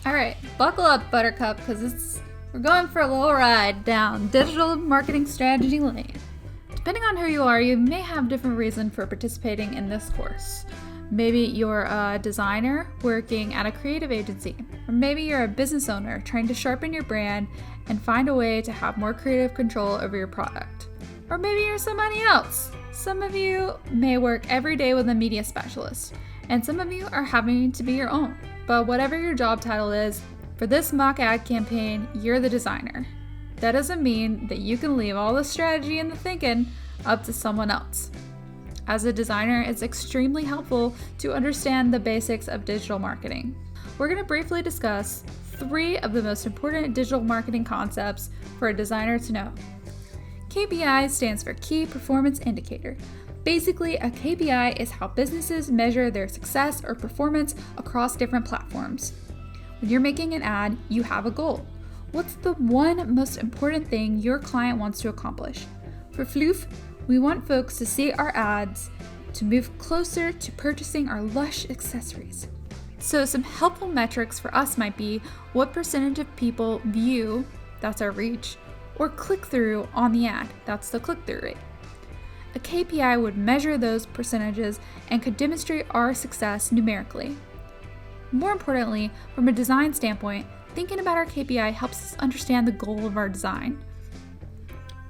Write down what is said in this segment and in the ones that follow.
Alright, buckle up, Buttercup, because we're going for a little ride down digital marketing strategy lane. Depending on who you are, you may have different reasons for participating in this course. Maybe you're a designer working at a creative agency, or maybe you're a business owner trying to sharpen your brand and find a way to have more creative control over your product. Or maybe you're somebody else. Some of you may work every day with a media specialist, and some of you are having to be your own. But whatever your job title is, for this mock ad campaign, you're the designer. That doesn't mean that you can leave all the strategy and the thinking up to someone else. As a designer, it's extremely helpful to understand the basics of digital marketing. We're going to briefly discuss 3 of the most important digital marketing concepts for a designer to know. KPI stands for Key Performance Indicator. Basically, a KPI is how businesses measure their success or performance across different platforms. When you're making an ad, you have a goal. What's the one most important thing your client wants to accomplish? For Floof, we want folks to see our ads to move closer to purchasing our lush accessories. So some helpful metrics for us might be what percentage of people view, that's our reach, or click through on the ad, that's the click-through rate. A KPI would measure those percentages and could demonstrate our success numerically. More importantly, from a design standpoint, thinking about our KPI helps us understand the goal of our design.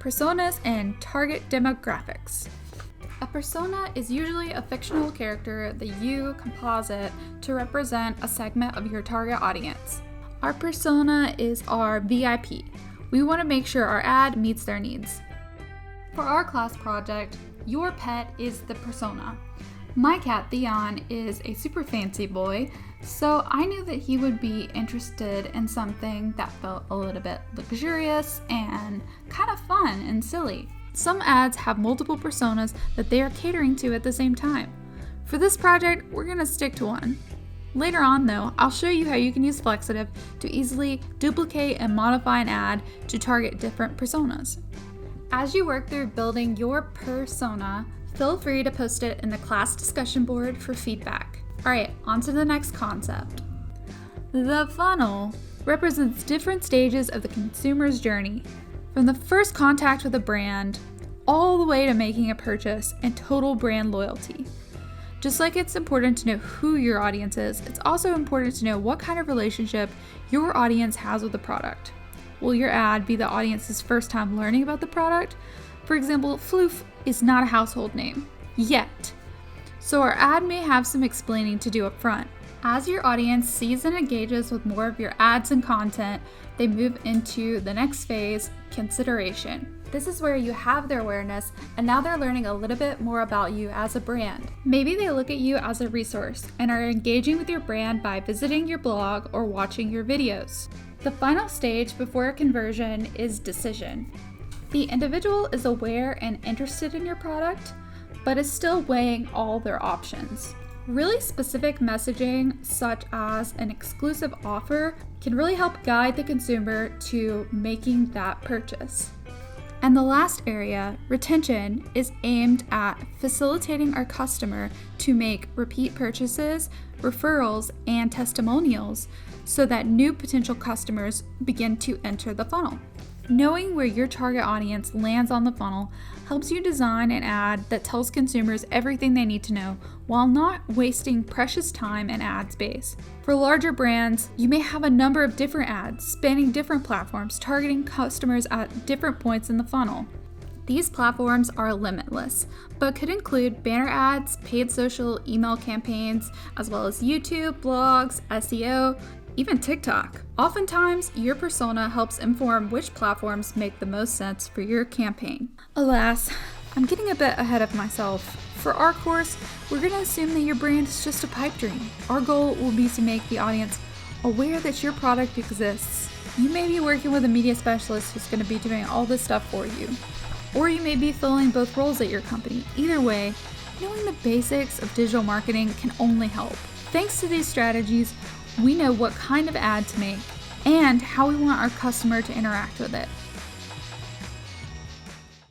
Personas and target demographics. A persona is usually a fictional character that you composite to represent a segment of your target audience. Our persona is our VIP. We want to make sure our ad meets their needs. For our class project, your pet is the persona. My cat Theon is a super fancy boy, so I knew that he would be interested in something that felt a little bit luxurious and kind of fun and silly. Some ads have multiple personas that they are catering to at the same time. For this project, we're going to stick to one. Later on though, I'll show you how you can use Flexitive to easily duplicate and modify an ad to target different personas. As you work through building your persona, feel free to post it in the class discussion board for feedback. Alright, on to the next concept. The funnel represents different stages of the consumer's journey, from the first contact with a brand, all the way to making a purchase and total brand loyalty. Just like it's important to know who your audience is, it's also important to know what kind of relationship your audience has with the product. Will your ad be the audience's first time learning about the product? For example, Floof is not a household name, yet. So our ad may have some explaining to do up front. As your audience sees and engages with more of your ads and content, they move into the next phase, consideration. This is where you have their awareness and now they're learning a little bit more about you as a brand. Maybe they look at you as a resource and are engaging with your brand by visiting your blog or watching your videos. The final stage before conversion is decision. The individual is aware and interested in your product, but is still weighing all their options. Really specific messaging, such as an exclusive offer, can really help guide the consumer to making that purchase. And the last area, retention, is aimed at facilitating our customer to make repeat purchases, referrals, and testimonials so that new potential customers begin to enter the funnel. Knowing where your target audience lands on the funnel helps you design an ad that tells consumers everything they need to know while not wasting precious time and ad space. For larger brands, you may have a number of different ads spanning different platforms, targeting customers at different points in the funnel. These platforms are limitless, but could include banner ads, paid social, email campaigns, as well as YouTube, blogs, SEO, even TikTok. Oftentimes, your persona helps inform which platforms make the most sense for your campaign. Alas, I'm getting a bit ahead of myself. For our course, we're going to assume that your brand is just a pipe dream. Our goal will be to make the audience aware that your product exists. You may be working with a media specialist who's going to be doing all this stuff for you. Or you may be filling both roles at your company. Either way, knowing the basics of digital marketing can only help. Thanks to these strategies, we know what kind of ad to make and how we want our customer to interact with it.